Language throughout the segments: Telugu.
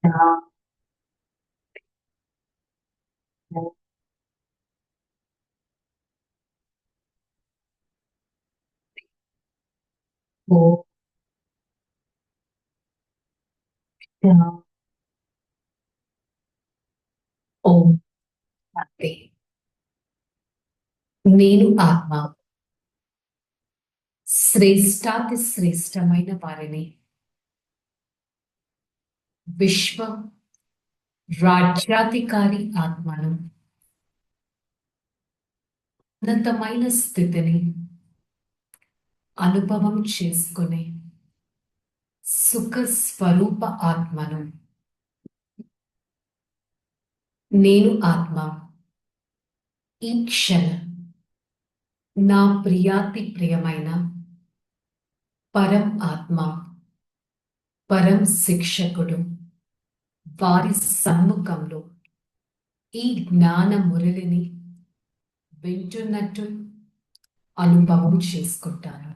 ఓ ఓ అంతే. నేను ఆత్మ శ్రేష్టాతి శ్రేష్టమైన వారిని విశ్వ రాజ్యాధికారి ఆత్మను ఉన్నతమైన స్థితిని అనుభవం చేసుకునే సుఖ స్వరూప ఆత్మను నేను ఆత్మ ఈ క్షణం నా ప్రియాతి ప్రియమైన పరం ఆత్మ పరం శిక్షకుడు వారి సమ్ముఖంలో ఈ జ్ఞాన మురళిని వింటున్నట్టు అనుభవం చేసుకుంటాను.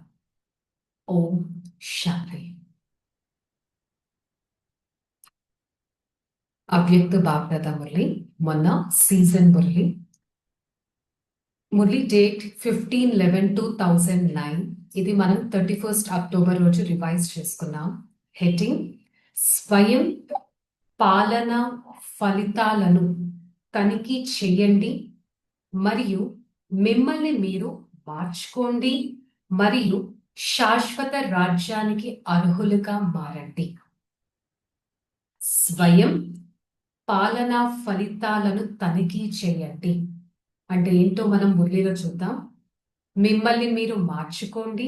ఓం శాంతి. అవ్యక్త భాగవత మురళి మొన్న సీజన్ మురళి డేట్ 15/11/2009. ఇది మనం 31st అక్టోబర్ రోజు రివైజ్ చేసుకున్నాం. హెడ్డింగ్ స్వయం పాలన ఫలితాలను తనిఖీ చేయండి మరియు మిమ్మల్ని మీరు మార్చుకోండి మరియు శాశ్వత రాజ్యానికి అర్హులుగా మారండి. స్వయం పాలనా ఫలితాలను తనిఖీ చేయండి అంటే ఏంటో మనం మురళిలో చూద్దాం. మిమ్మల్ని మీరు మార్చుకోండి,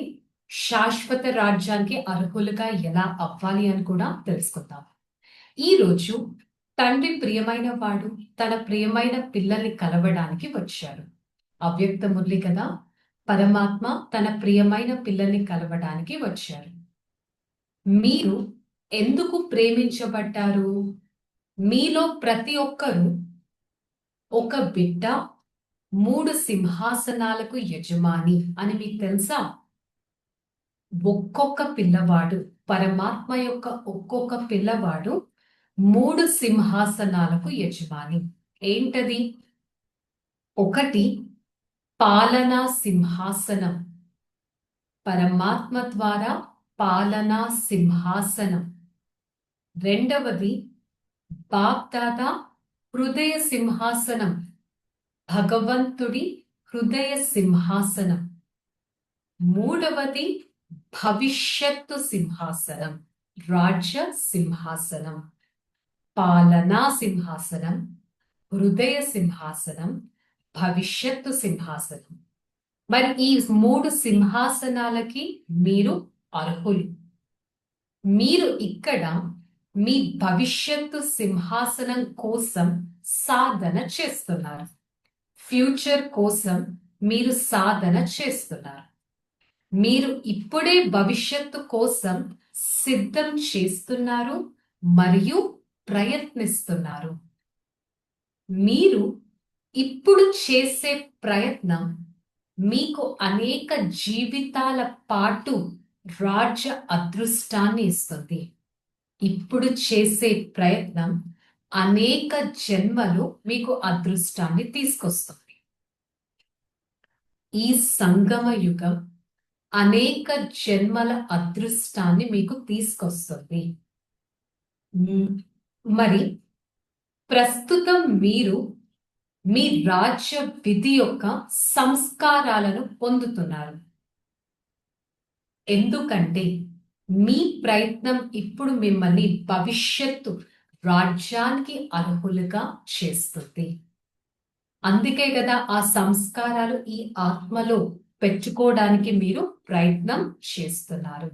శాశ్వత రాజ్యానికి అర్హులుగా ఎలా అవ్వాలి అని కూడా తెలుసుకుందాం. ఈరోజు తండ్రి ప్రియమైన వాడు తన ప్రియమైన పిల్లల్ని కలవడానికి వచ్చాడు. అవ్యక్త మురళి కదా, పరమాత్మ తన ప్రియమైన పిల్లల్ని కలవడానికి వచ్చారు. మీరు ఎందుకు ప్రేమించబడ్డారు? మీలో ప్రతి ఒక్కరూ ఒక బిడ్డ 3 సింహాసనాలకు యజమాని అని మీకు తెలుసా? ఒక్కొక్క పిల్లవాడు, పరమాత్మ యొక్క ఒక్కొక్క పిల్లవాడు 3 సింహాసనాలకు యజమాని. ఏంటది? ఒకటి పాలనా సింహాసనం, పరమాత్మ ద్వారా పాలనా సింహాసనం. రెండవది బాప్దాదా హృదయ సింహాసనం, భగవంతుడి హృదయ సింహాసనం. మూడవది భవిష్యత్తు సింహాసనం, రాజ్య సింహాసనం. పాలనా సింహాసనం, హృదయ సింహాసనం, భవిష్యత్తు సింహాసనం. మరి ఈ 3 సింహాసనాలకి మీరు అర్హులు. మీరు ఇక్కడ మీ భవిష్యత్తు సింహాసనం కోసం సాధన చేస్తున్నారు. ఫ్యూచర్ కోసం మీరు సాధన చేస్తున్నారు. మీరు ఇప్పుడే భవిష్యత్తు కోసం సిద్ధం చేస్తున్నారు మరియు ప్రయత్నిస్తున్నారు. మీరు ఇప్పుడు చేసే ప్రయత్నం మీకు అనేక జీవితాల పాటు రాజ్య అదృష్టాన్ని ఇస్తుంది. ఇప్పుడు చేసే ప్రయత్నం అనేక జన్మలు మీకు అదృష్టాన్ని తీసుకొస్తుంది. ఈ సంగమ యుగం అనేక జన్మల అదృష్టాన్ని మీకు తీసుకొస్తుంది. మరి ప్రస్తుతం మీరు మీ రాజ్య విధి యొక్క సంస్కారాలను పొందుతున్నారు. ఎందుకంటే మీ ప్రయత్నం ఇప్పుడు మిమ్మల్ని భవిష్యత్తు రాజ్యానికి అర్హులుగా చేస్తుంది. అందుకే కదా ఆ సంస్కారాలు ఈ ఆత్మలో పెట్టుకోవడానికి మీరు ప్రయత్నం చేస్తున్నారు.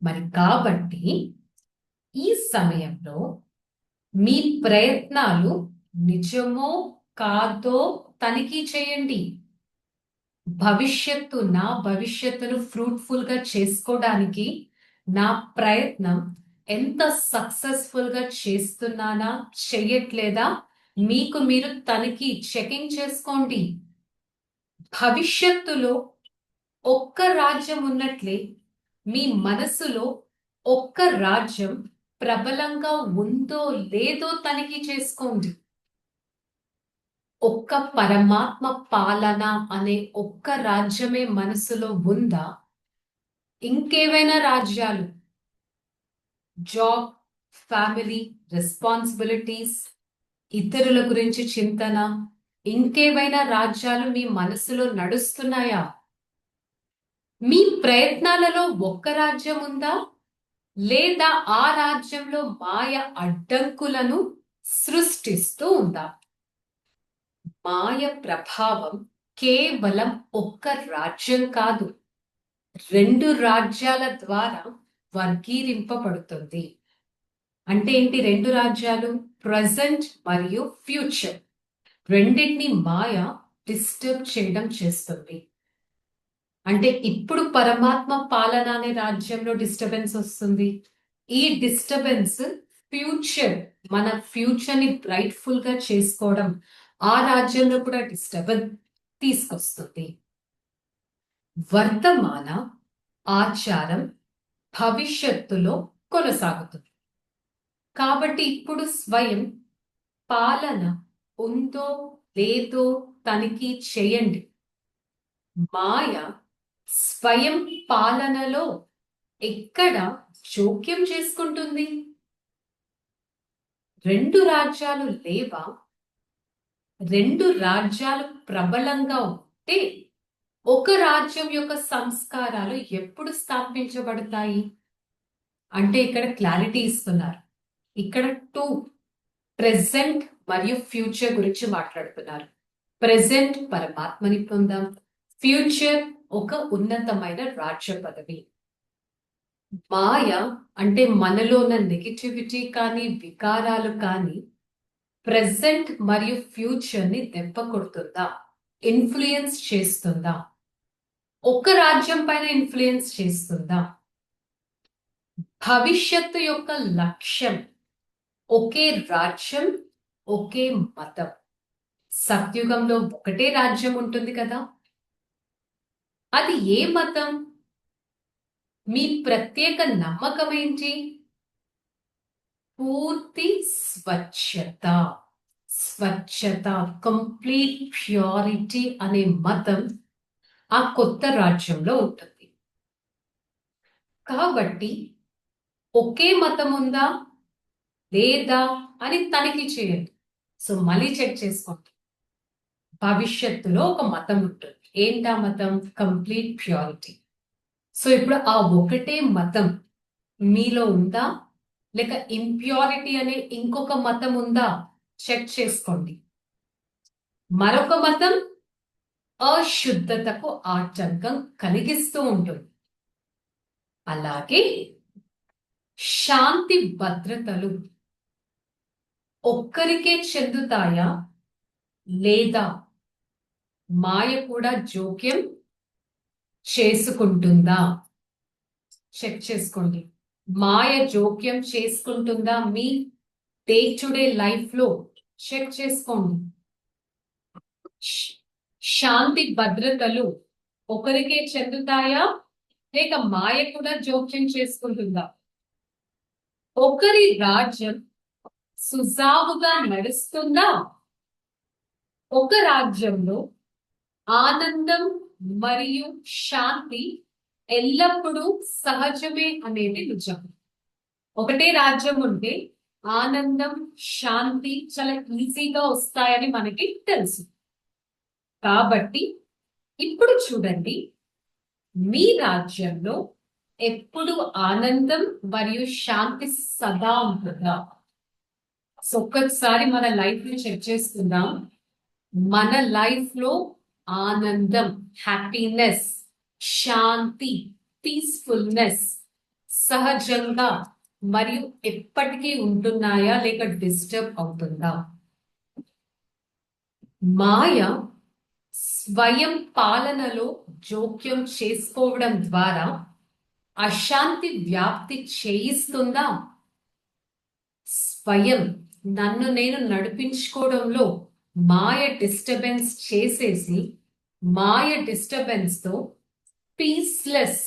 మరి కాబట్టి ఈ సమయంలో మీ ప్రయత్నాలు నిజమో కాదో తనిఖీ చేయండి. నా భవిష్యత్తును ఫ్రూట్ఫుల్ గా చేసుకోవడానికి నా ప్రయత్నం ఎంత సక్సెస్ఫుల్ గా చేస్తున్నానా చెయ్యట్లేదా మీకు మీరు తనిఖీ చెకింగ్ చేసుకోండి. భవిష్యత్తులో ఒక్క రాజ్యం ఉన్నట్లే మీ మనసులో ఒక్క రాజ్యం ప్రబలంగా ఉందో లేదో తనిఖీ చేసుకోండి. ఒక్క పరమాత్మ పాలన అనే ఒక్క రాజ్యమే మనసులో ఉందా? ఇంకేవైనా రాజ్యాలు, జాబ్, ఫ్యామిలీ, రెస్పాన్సిబిలిటీస్, ఇతరుల గురించి చింతన, ఇంకేవైనా రాజ్యాలు మీ మనసులో నడుస్తున్నాయా? మీ ప్రయత్నాలలో ఒక్క రాజ్యం ఉందా? లేదా ఆ రాజ్యంలో మాయ అడ్డంకులను సృష్టిస్తూ ఉందా? మాయ ప్రభావం కేవలం ఒక్క రాజ్యం కాదు, 2 రాజ్యాల ద్వారా వర్గీకరింపబడుతుంది. అంటే ఏంటి 2 రాజ్యాలు? ప్రజెంట్ మరియు ఫ్యూచర్. రెండింటిని మాయ డిస్టర్బ్ చేయడం చేస్తుంది. అంటే ఇప్పుడు పరమాత్మ పాలన అనే రాజ్యంలో డిస్టర్బెన్స్ వస్తుంది. ఈ డిస్టర్బెన్స్ ఫ్యూచర్, మన ఫ్యూచర్ ని బ్రైట్ఫుల్ గా చేసుకోవడం, ఆ రాజ్యంలో కూడా డిస్టర్బెన్స్ తీసుకొస్తుంది. వర్తమాన ఆచారం భవిష్యత్తులో కొనసాగుతుంది. కాబట్టి ఇప్పుడు స్వయం పాలన ఉందో లేదో తనిఖీ చేయండి. మాయ స్వయం పాలనలో ఎక్కడ జోక్యం చేసుకుంటుంది? 2 రాజ్యాలు లేవా? 2 రాజ్యాలు ప్రబలంగా ఉంటే ఒక రాజ్యం యొక్క సంస్కారాలు ఎప్పుడు స్థాపించబడతాయి? అంటే ఇక్కడ క్లారిటీ ఇస్తున్నారు. ఇక్కడ 2 ప్రెసెంట్ మరియు ఫ్యూచర్ గురించి మాట్లాడుతున్నారు. ప్రెసెంట్ పరమాత్మని పొందాం, ఫ్యూచర్ ఒక ఉన్నతమైన రాజ్య పదవి. మాయ అంటే మనలో ఉన్న నెగిటివిటీ కానీ వికారాలు కానీ ప్రెసెంట్ మరియు ఫ్యూచర్ ని దెబ్బ కొడుతుందా, ఇన్ఫ్లుయెన్స్ చేస్తుందా? ఒక రాజ్యం పైన ఇన్ఫ్లుయెన్స్ చేస్తుందా? భవిష్యత్తు యొక్క లక్ష్యం ఒకే రాజ్యం, ఒకే మతం. సత్యుగంలో ఒకటే రాజ్యం ఉంటుంది కదా, అది ఏ మతం? మీ ప్రత్యేక నమ్మకం ఏంటి? పూర్తి స్వచ్ఛత, స్వచ్ఛత, కంప్లీట్ ప్యూరిటీ అనే మతం ఆ కొత్త రాజ్యంలో ఉంటుంది. కాబట్టి ఒకే మతం ఉందా లేదా అని తనిఖీ చేయండి. సో మళ్ళీ చెక్ చేసుకోండి. భవిష్యత్తులో ఒక మతం ఉంటుంది. ఏంటా మతం? Complete purity. సో ఇప్పుడు ఆ ఒకటే మతం మీలో ఉందా, లేక ఇంప్యూరిటీ అనే ఇంకొక మతం ఉందా చెక్ చేసుకోండి. మరొక మతం అశుద్ధతకు ఆటంకం కలిగిస్తూ ఉంటుంది. అలాగే శాంతి భద్రతలు ఒక్కరికే చెందుతాయా లేదా మాయ కూడా జోక్యం చేసుకుంటుందా? చెక్ చేసుకోండి. మాయ జోక్యం చేసుకుంటుందా మీ డే టు డే లైఫ్ లో? చెక్ చేసుకోండి. శాంతి భద్రతలు ఒకరికే చెందుతాయా లేక మాయ కూడా జోక్యం చేసుకుంటుందా? ఒకరి రాజ్యం సుజావుగా నడుస్తుందా? ఒక రాజ్యంలో ఆనందం మరియు శాంతి ఎల్లప్పుడూ సహజమే అనేది నిజం. ఒకటే రాజ్యం ఉంటే ఆనందం, శాంతి చాలా ఈజీగా వస్తాయని మనకి తెలుసు. కాబట్టి ఇప్పుడు చూడండి, మీ రాజ్యంలో ఎప్పుడు ఆనందం మరియు శాంతి సదా ఉంటుందా? సో ఒక్కసారి మన లైఫ్ ని చెక్ చేసుకుందాం. మన లైఫ్ లో ఆనందం, హ్యాపీనెస్, శాంతి, పీస్ఫుల్నెస్ సహజంగా మరియు ఎప్పటికీ ఉంటున్నాయా లేక డిస్టర్బ్ అవుతుందా? మాయ స్వయం పాలనలో జోక్యం చేసుకోవడం ద్వారా అశాంతి వ్యాప్తి చేయిస్తుందా? స్వయం నన్ను నేను నడిపించుకోవడంలో మాయ డిస్టర్బెన్స్ చేసేసి మాయ డిస్టర్బెన్స్ తో పీస్లెస్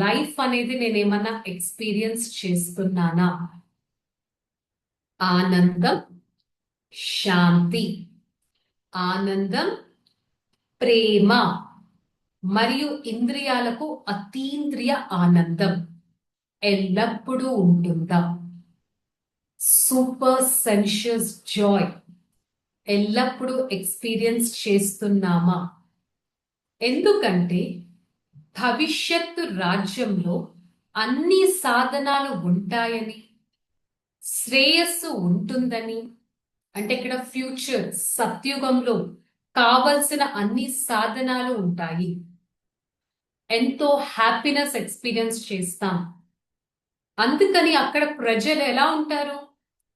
లైఫ్ అనేది నేనేమన్నా ఎక్స్పీరియన్స్ చేస్తున్నానా? ఆనందం, శాంతి. ఆనందం, ప్రేమ మరియు ఇంద్రియాలకు అతీంద్రియ ఆనందం ఎల్లప్పుడూ ఉంటుందా? సూపర్ సెన్షియస్ జాయ్ ఎల్లప్పుడూ ఎక్స్పీరియన్స్ చేస్తున్నామా? ఎందుకంటే భవిష్యత్తు రాజ్యంలో అన్ని సాధనాలు ఉంటాయని, శ్రేయస్సు ఉంటుందని, అంటే ఇక్కడ ఫ్యూచర్ సత్యుగంలో కావలసిన అన్ని సాధనాలు ఉంటాయి. ఎంతో హ్యాపీనెస్ ఎక్స్పీరియన్స్ చేస్తాం. అందుకని అక్కడ ప్రజలు ఎలా ఉంటారు?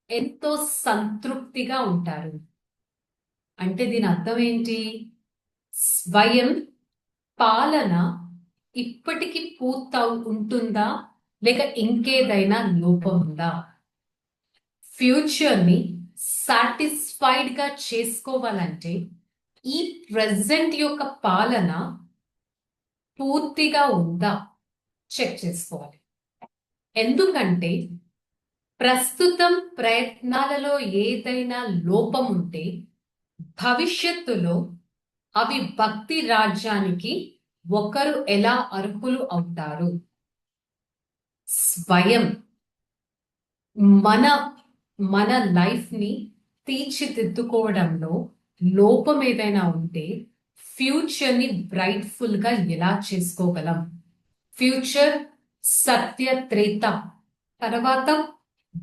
ఎంతో సంతృప్తిగా ఉంటారు. అంటే దీని అర్థం ఏంటి? స్వయం పాలన ఇప్పటికి ఉంటుందా, లేక ఇంకేదైనా లోపం ఉందా? ఫ్యూచర్ ని సాటిస్ఫైడ్ గా చేసుకోవాలంటే ఈ ప్రెజెంట్ యొక్క పాలన పూర్తిగా ఉందా చెక్ చేసుకోవాలి. ఎందుకంటే ప్రస్తుతం ప్రయత్నాలలో ఏదైనా లోపం ఉంటే భవిష్యత్తులో అవి భక్తి రాజ్యానికి ఒకరు ఎలా అర్హులు అవుతారు? స్వయం మన మన లైఫ్ ని తీర్చిదిద్దుకోవడంలో లోపం ఏదైనా ఉంటే ఫ్యూచర్ ని బ్రైట్ఫుల్ గా ఎలా చేసుకోగలం? ఫ్యూచర్ సత్య త్రేత, తర్వాత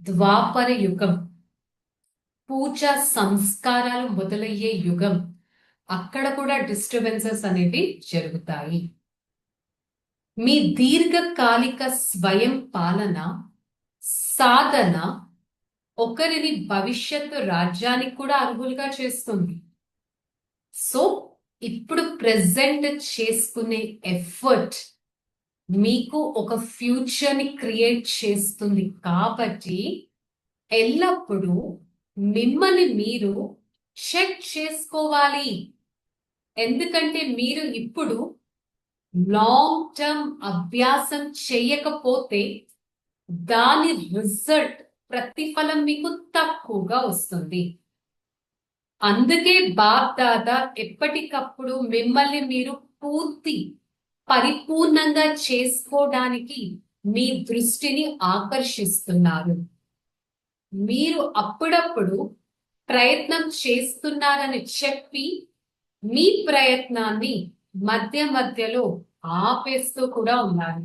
ద్వాపర యుగం, పూజ సంస్కారాలు మొదలయ్యే యుగం. అక్కడ కూడా డిస్టర్బెన్సెస్ అనేవి జరుగుతాయి. మీ దీర్ఘకాలిక స్వయం పాలన సాధన ఒకరిని భవిష్యత్తు రాజ్యానికి కూడా అర్హులుగా చేస్తుంది. సో ఇప్పుడు ప్రెజెంట్ చేసుకునే ఎఫర్ట్ మీకు ఒక ఫ్యూచర్ ని క్రియేట్ చేస్తుంది. కాబట్టి ఎల్లప్పుడూ మిమ్మల్ని మీరు చెక్ చేసుకోవాలి. ఎందుకంటే మీరు ఇప్పుడు లాంగ్ టర్మ్ అభ్యాసం చేయకపోతే దాని రిజల్ట్, ప్రతిఫలం మీకు తక్కువగా వస్తుంది. అందుకే బాప్ దాదా ఎప్పటికప్పుడు మిమ్మల్ని మీరు పరిపూర్ణంగా చేసుకోవడానికి మీ దృష్టిని ఆకర్షిస్తున్నారు. మీరు అప్పుడప్పుడు ప్రయత్నం చేస్తున్నారని చెప్పి మీ ప్రయత్నాన్ని మధ్య మధ్యలో ఆపేస్తూ కూడా ఉన్నారు.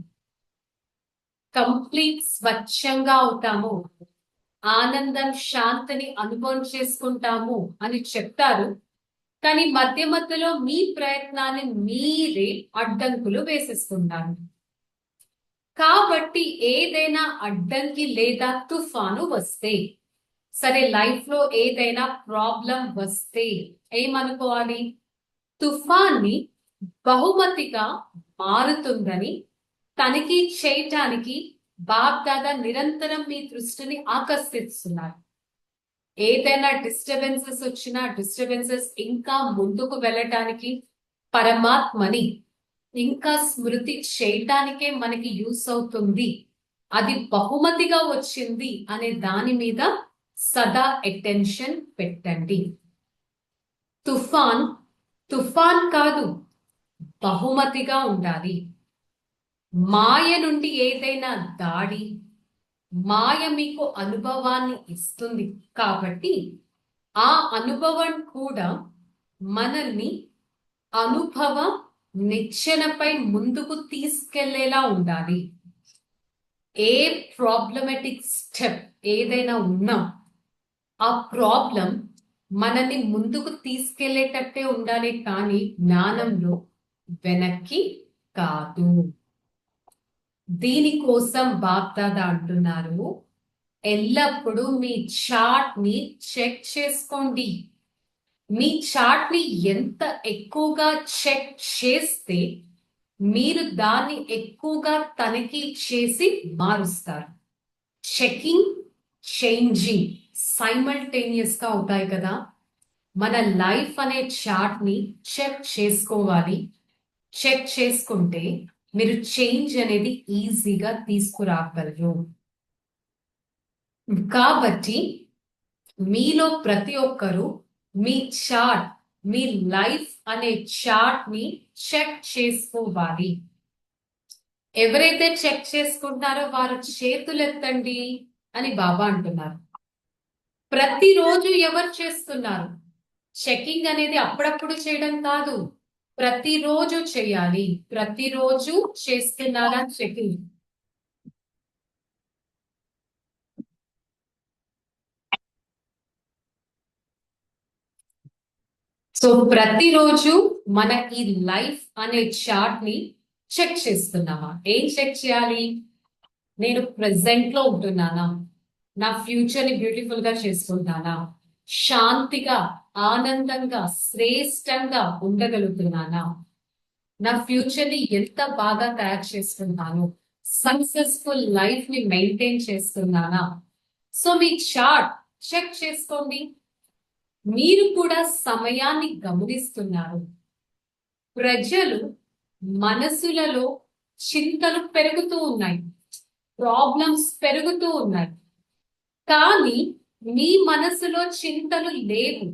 కంప్లీట్ స్వచ్ఛంగా అవుతాము, ఆనందం శాంతిని అనుభవం చేసుకుంటాము అని చెప్తారు. కానీ మధ్య మధ్యలో మీ ప్రయత్నాన్ని మీరే అడ్డంకులు వేసేస్తున్నారు. కాబట్టి ఏదైనా అడ్డంకి లేదా తుఫాను వస్తే, సరే లైఫ్ లో ఏదైనా ప్రాబ్లం వస్తే ఏమనుకోవాలి? తుఫాన్ని బహుమతిగా మారుతుందని తనిఖీ చేయటానికి బాప్ దాదా నిరంతరం మీ దృష్టిని ఆకర్షిస్తున్నారు. ఏదైనా డిస్టర్బెన్సెస్ వచ్చినా డిస్టర్బెన్సెస్ ఇంకా ముందుకు వెళ్ళటానికి, పరమాత్మని ఇంకా స్మృతి చేయటానికే మనకి యూస్ అవుతుంది, అది బహుమతిగా వచ్చింది అనే దాని మీద సదా అటెన్షన్ పెట్టండి. తుఫాన్ కాదు, బహుమతిగా ఉండాలి. మాయ నుండి ఏదైనా దాడి, మాయ మీకు అనుభవాన్ని ఇస్తుంది. కాబట్టి ఆ అనుభవం కూడా మనల్ని అనుభవ నిచ్చెనపై ముందుకు తీసుకెళ్లేలా ఉండాలి. ఏ ప్రాబ్లమాటిక్ స్టెప్ ఏదైనా ఉన్నా ఆ ప్రాబ్లం మనల్ని ముందుకు తీసుకెళ్లేటట్టే ఉండాలి, కానీ జ్ఞానంలో వెనక్కి కాదు. దీనికోసం బాప్దాదా అంటున్నారు, ఎల్లప్పుడూ మీ చార్ట్ ని చెక్ చేసుకోండి. మీ చార్ట్ ని ఎంత ఎక్కువగా చెక్ చేస్తే మీరు దాన్ని ఎక్కువగా తనిఖీ చేసి మారుస్తారు. చెకింగ్, చేంజింగ్ సైమల్టేనియస్ గా అవుతాయి కదా. మన లైఫ్ అనే చార్ట్ ని చెక్ చేసుకోవాలి. చెక్ చేసుకుంటే మీరు చేంజ్ అనేది ఈజీగా తీసుకురాగలరు. కాబట్టి మీలో ప్రతి ఒక్కరూ మీ చార్ట్, మీ లైఫ్ అనే చార్ట్ ని చెక్ చేసుకోవాలి. ఎవరైతే చెక్ చేసుకుంటారో వారు చేతులెత్తండి అని బాబా అంటున్నారు. ప్రతిరోజు ఎవరు చేస్తున్నారు? చెకింగ్ అనేది అప్పుడప్పుడు చేయడం కాదు, ప్రతిరోజు చేయాలి. ప్రతిరోజు చేస్తున్నారా చెకింగ్? సో ప్రతిరోజు మన ఈ లైఫ్ అనే చార్ట్ ని చెక్ చేస్తున్నామా? ఏం చెక్ చేయాలి? నేను ప్రెసెంట్ లో ఉంటున్నానా? నా ఫ్యూచర్ ని బ్యూటిఫుల్ గా చేసుకుంటానా? శాంతిగా, ఆనందంగా, శ్రేష్టంగా ఉండగలుగుతున్నానా? నా ఫ్యూచర్ ని ఎంత బాగా తయారు చేసుకుంటాను? సక్సెస్ఫుల్ లైఫ్ ని మెయింటైన్ చేస్తున్నానా? సో మీ చార్ట్ చెక్ చేసుకోండి. మీరు కూడా సమయాన్ని గమనిస్తున్నారు. ప్రజలు మనసులలో చింతలు పెరుగుతూ ఉన్నాయి, ప్రాబ్లమ్స్ పెరుగుతూ ఉన్నాయి, కానీ మీ మనసులో చింతలు లేవు.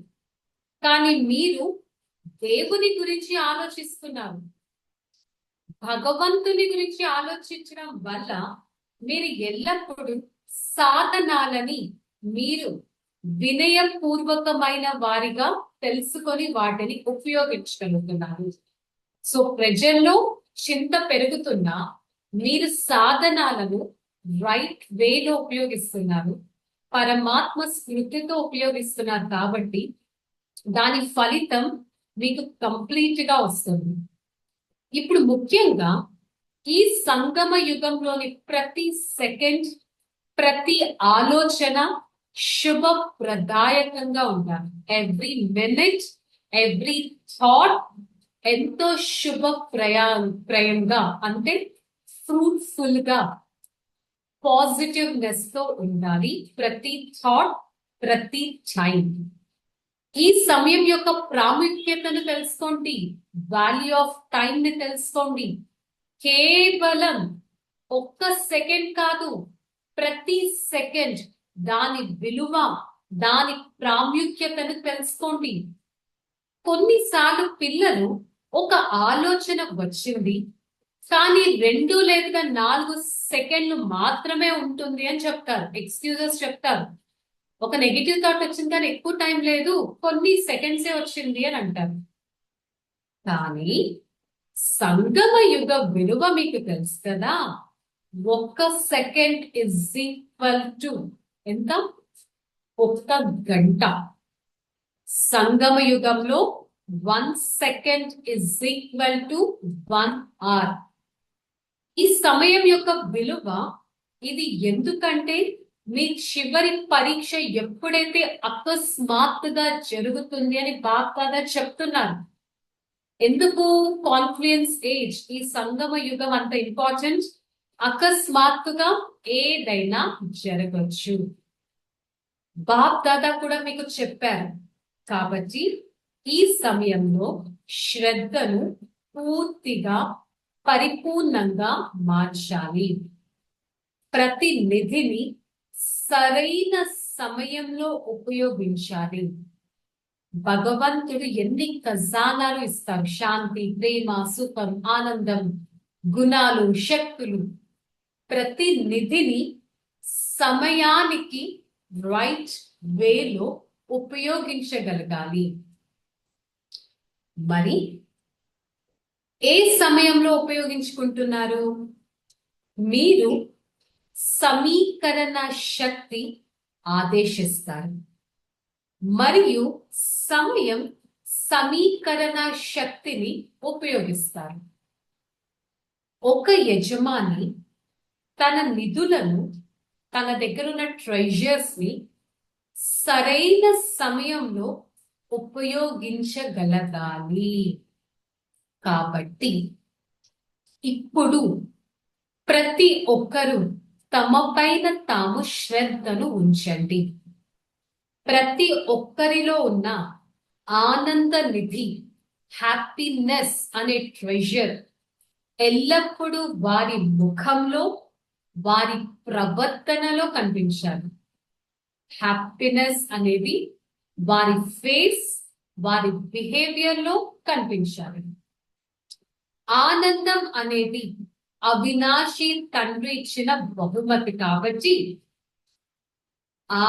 కానీ మీరు దేవుని గురించి ఆలోచిస్తున్నారు. భగవంతుని గురించి ఆలోచించడం వల్ల మీరు ఎల్లప్పుడూ సాధనాలని మీరు వినయపూర్వకమైన వారిగా తెలుసుకొని వాటిని ఉపయోగించగలుగుతున్నారు. సో ప్రజల్లో చింత పెరుగుతున్నా మీరు సాధనాలను రైట్ వేలో ఉపయోగిస్తున్నారు, పరమాత్మ స్మృతితో ఉపయోగిస్తున్నారు. కాబట్టి దాని ఫలితం మీకు కంప్లీట్ గా వస్తుంది. ఇప్పుడు ముఖ్యంగా ఈ సంగమ యుగంలోని ప్రతి సెకండ్, ప్రతి ఆలోచన శుభప్రదాయకంగా ఉండాలి. ఎవ్రీ మినిట్, ఎవ్రీ థాట్ ఎంతో శుభప్రయంగా, అంటే ఫ్రూట్ఫుల్ గా, పాజిటివ్నెస్ తో ఉండాలి ప్రతి థాట్, ప్రతి టైం. ఈ సమయం యొక్క ప్రాముఖ్యతను తెలుసుకోండి, వాల్యూ ఆఫ్ టైం ని తెలుసుకోండి. కేవలం ఒక్క సెకండ్ కాదు, ప్రతి సెకండ్ దాని విలువ, దాని ప్రాముఖ్యతను తెలుసుకోండి. కొన్నిసార్లు పిల్లలు ఒక ఆలోచన వచ్చింది కానీ 2 లేదా 4 సెకండ్లు మాత్రమే ఉంటుంది అని చెప్తారు, ఎక్స్క్యూజెస్ చెప్తారు. ఒక నెగిటివ్ థాట్ వచ్చింది కానీ ఎక్కువ టైం లేదు, కొన్ని సెకండ్సే వచ్చింది అని అంటారు. కానీ సంగమ యుగ విలువ మీకు తెలుసు కదా. ఒక్క సెకండ్ ఇస్ ఈక్వల్ టు ఎంత? ఒక్క గంట. సంగమ యుగంలో 1 second is equal to 1 hour. ఈ సమయం యొక్క విలువ ఇది ఎందుకంటే మీ చివరి పరీక్ష ఎప్పుడైతే అకస్మాత్తుగా జరుగుతుంది అని బాగా చెప్తున్నారు. ఎందుకు కాన్ఫ్లుయెన్స్ ఏజ్, ఈ సంగమ యుగం అంత ఇంపార్టెంట్? అకస్మాత్తుగా ఏదైనా జరగచ్చు. బాప్ దాదా కూడా మీకు చెప్పారు. కాబట్టి ఈ సమయంలో శ్రద్ధను పూర్తిగా, పరిపూర్ణంగా మార్చాలి. ప్రతి నిధిని సరైన సమయంలో ఉపయోగించాలి. భగవంతుడు ఎన్ని ఖజానాలు ఇస్తారు, శాంతి, ప్రేమ, సుఖం, ఆనందం, గుణాలు, శక్తులు. ప్రతి నిధిని సమయానికి రైట్ వేలో ఉపయోగించగలగాలి. మరి ఏ సమయంలో ఉపయోగించుకుంటున్నారు? మీరు సమీకరణ శక్తి ఆదేశిస్తారు మరియు సమయం సమీకరణ శక్తిని ఉపయోగిస్తారు. ఒక యజమాని తన నిధులను, తన దగ్గర ఉన్న ట్రెజర్స్ ని సరైన సమయంలో ఉపయోగించగలగాలి. కాబట్టి ఇప్పుడు ప్రతి ఒక్కరూ తమ పైన తాము శ్రద్ధను ఉంచండి. ప్రతి ఒక్కరిలో ఉన్న ఆనంద నిధి, హ్యాపీనెస్ అనే ట్రెజర్ ఎల్లప్పుడూ వారి ముఖంలో, వారి ప్రవర్తనలో కనిపించాలి. హ్యాపీనెస్ అనేది వారి ఫేస్, వారి బిహేవియర్ లో కనిపించాలి. ఆనందం అనేది అవినాశి తండ్రి ఇచ్చిన బహుమతి కాబట్టి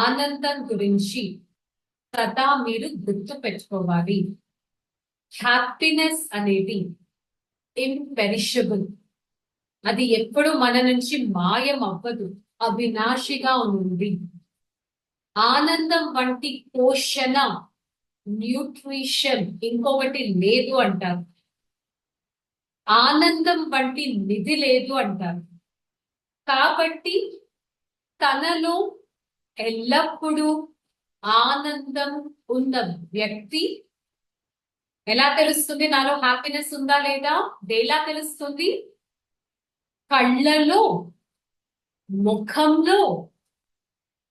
ఆనందం గురించి సదా మీరు గుర్తు పెట్టుకోవాలి. హ్యాపీనెస్ అనేది ఇంపెరిషబుల్, అది ఎప్పుడు మన నుంచి మాయం అవ్వదు, అవినాశిగా ఉంది. ఆనందం వంటి పోషణ, న్యూట్రిషన్ ఇంకొకటి లేదు అంటారు. ఆనందం వంటి నిధి లేదు అంటారు. కాబట్టి తనలో ఎల్లప్పుడూ ఆనందం ఉన్న వ్యక్తి ఎలా తెలుస్తుంది నాలో హ్యాపీనెస్ ఉందా లేదా? ఎలా తెలుస్తుంది? కళ్ళలో, ముఖంలో,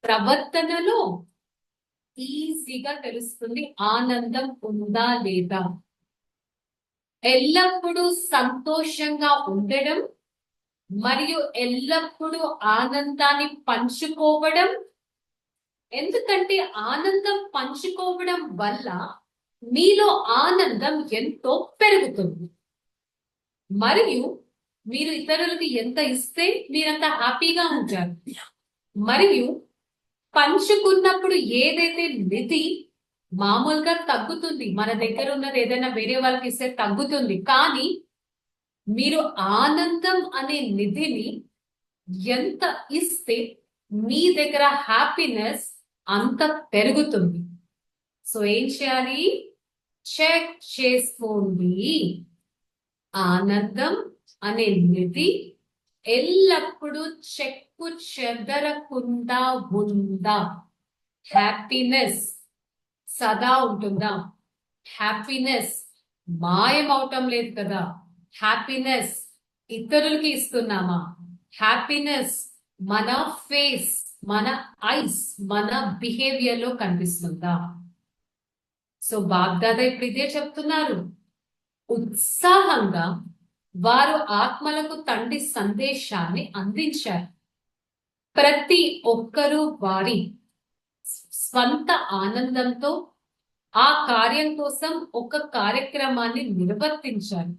ప్రవర్తనలో ఈజీగా తెలుస్తుంది ఆనందం ఉందా లేదా. ఎల్లప్పుడూ సంతోషంగా ఉండడం మరియు ఎల్లప్పుడూ ఆనందాన్ని పంచుకోవడం. ఎందుకంటే ఆనందం పంచుకోవడం వల్ల మీలో ఆనందం ఎంతో పెరుగుతుంది. మరియు మీరు ఇతరులకి ఎంత ఇస్తే మీరంత హ్యాపీగా ఉంటారు. మరియు పంచుకున్నప్పుడు ఏదైతే నిధి మామూలుగా తగ్గుతుంది, మన దగ్గర ఉన్నది ఏదైనా వేరే వాళ్ళకి ఇస్తే తగ్గుతుంది, కానీ మీరు ఆనందం అనే నిధిని ఎంత ఇస్తే మీ దగ్గర హ్యాపీనెస్ అంత పెరుగుతుంది. సో ఏం చేయాలి? చెక్ చేసుకోండి. ఆనందం అనే నిధి ఎల్లప్పుడూ చెక్కు చెదరకుండా ఉందా? హ్యాపీనెస్ సదా ఉంటుందా? హ్యాపీనెస్ మాయమవటం లేదు కదా? హ్యాపీనెస్ ఇతరులకి ఇస్తున్నామా? హ్యాపీనెస్ మన ఫేస్, మన ఐస్, మన బిహేవియర్ లో కనిపిస్తుందా? సో బాగ్దాదా ఇప్పుడు ఇదే చెప్తున్నారు. ఉత్సాహంగా వారు ఆత్మలకు తండ్రి సందేశాన్ని అందించారు. ప్రతి ఒక్కరూ వారి స్వంత ఆనందంతో ఆ కార్యం కోసం ఒక కార్యక్రమాన్ని నిర్వర్తించారు.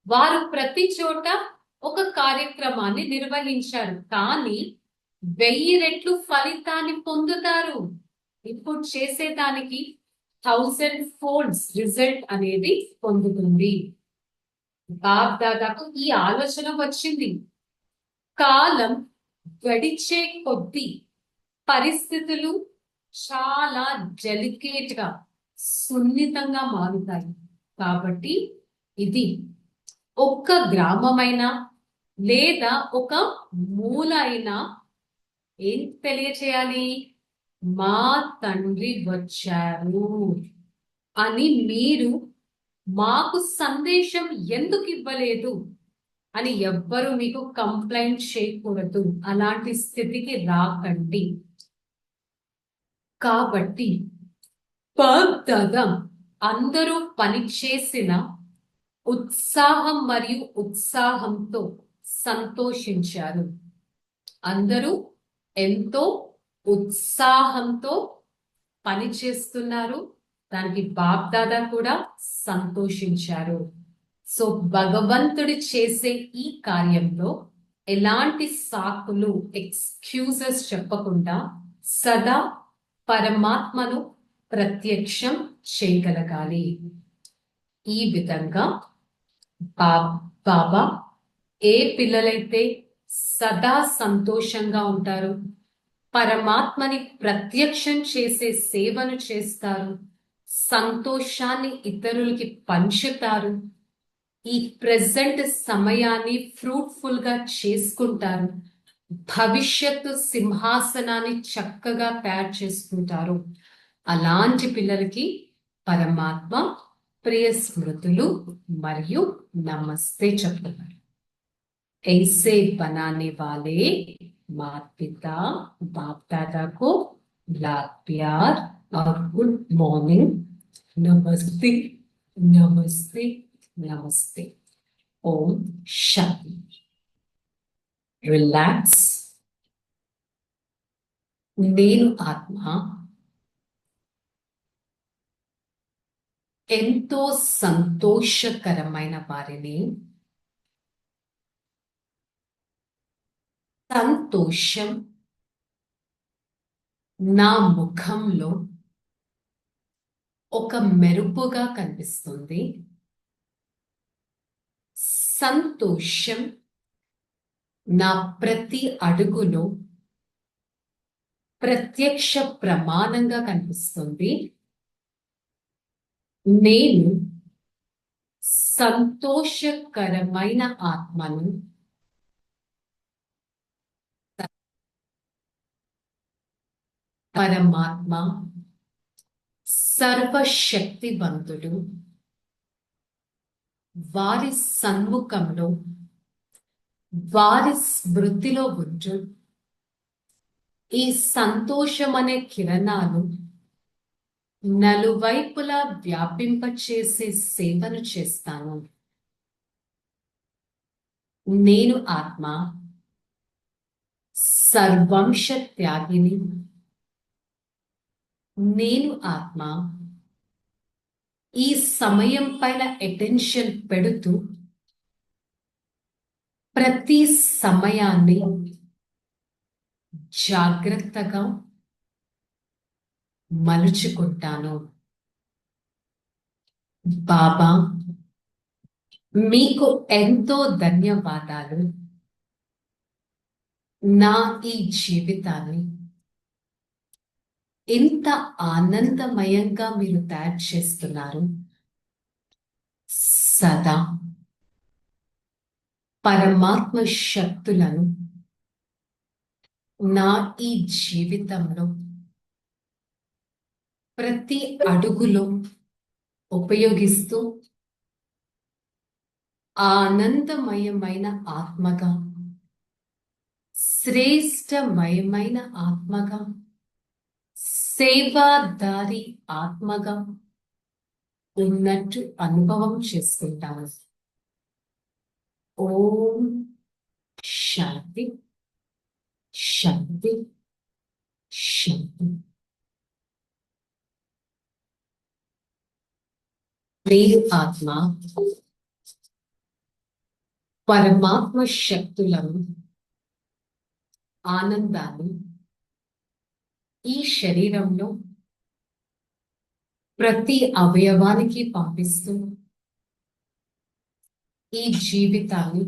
వారు ప్రతి చోట ఒక కార్యక్రమాన్ని నిర్వహించారు, కానీ 1000 రెట్లు ఫలితాన్ని పొందుతారు. ఇప్పుడు చేసేదానికి 1000 folds రిజల్ట్ అనేది పొందుతుంది. బాబ్ దాదాపు ఈ ఆలోచన వచ్చింది. కాలం గడిచే కొద్దీ పరిస్థితులు చాలా డెలికేట్ గా, సున్నితంగా మారుతాయి. కాబట్టి ఇది ఒక్క గ్రామమైనా లేదా ఒక మూల అయినా ఏం తెలియచేయాలి? మా తండ్రి వచ్చారు అని మీరు మాకు సందేశం ఎందుకు ఇవ్వలేదు అని ఎవ్వరు మీకు కంప్లైంట్ చేయకూడదు. అలాంటి స్థితికి రాకండి. కాబట్టి బాగ్దాదా అందరూ పనిచేసిన ఉత్సాహం మరియు ఉత్సాహంతో సంతోషించారు. అందరూ ఎంతో ఉత్సాహంతో పనిచేస్తున్నారు. దానికి బాగ్దాదా కూడా సంతోషించారు. సో భగవంతుడి చేసే ఈ కార్యంలో ఎలాంటి సాకులు, ఎక్స్క్యూజెస్ చెప్పకుండా సదా పరమాత్మను ప్రత్యక్షం చేయగలగాలి. ఈ విధంగా బాబా ఏ పిల్లలైతే సదా సంతోషంగా ఉంటారు, పరమాత్మని ప్రత్యక్షం చేసే సేవను చేస్తారు, సంతోషాన్ని ఇతరులకి పంచుతారు, ఈ ప్రెజెంట్ సమయాన్ని ఫ్రూట్ఫుల్ గా చేసుకుంటారు, భవిష్యత్తు సింహాసనాన్ని చక్కగా తయారు చేసుకుంటారు. అలాంటి పిల్లలకి పరమాత్మ ప్రియ స్మృతులు మరియు నమస్తే చెప్తున్నారు. ऐसे बनाने वाले माता पिता बाप दादा को लाड प्यार और गुड मॉर्निंग, नमस्ते नमस्ते नमस्ते. ओम शांति. रिलैक्स, నేను ఆత్మ ఎంతో సంతోషకరమైన వారిని, సంతోషం నా ముఖంలో ఒక మెరుపుగా కనిపిస్తుంది. సంతోషం నా ప్రతి అడుగులో ప్రత్యక్ష ప్రమాణంగా కనిపిస్తుంది. నేను సంతోషకరమైన ఆత్మను, పరమాత్మ సర్వశక్తివంతుడు వారి సన్ముఖంలో, వారి స్మృతిలో ఉంటూ ఈ సంతోషం అనే కిరణాలు నలువైపులా వ్యాపింపచేసే సేవను చేస్తాను. నేను ఆత్మ సర్వంశ త్యాగిని. నేను ఆత్మ ఈ సమయం పైన అటెన్షన్ పెడుతూ ప్రతి సమయాన్ని జాగ్రత్తగా మలుచుకుంటాను. బాబా, మీకు ఎంతో ధన్యవాదాలు. నా ఈ జీవితాన్ని ఇంత ఆనందమయంగా మీరు తయారు చేస్తున్నారు. సదా పరమాత్మ శక్తులను నా ఈ జీవితంలో ప్రతి అడుగులో ఉపయోగిస్తూ ఆనందమయమైన ఆత్మగా, శ్రేష్టమయమైన ఆత్మగా, సేవాదారి ఆత్మగా ఉన్నట్టు అనుభవం చేసుకుంటాను. ఓం శాంతి శాంతి శాంతి. మీరు ఆత్మ పరమాత్మ శక్తులను, ఆనందాన్ని ఈ శరీరంలో ప్రతి అవయవానికి పంపిస్తూ ఈ జీవితాన్ని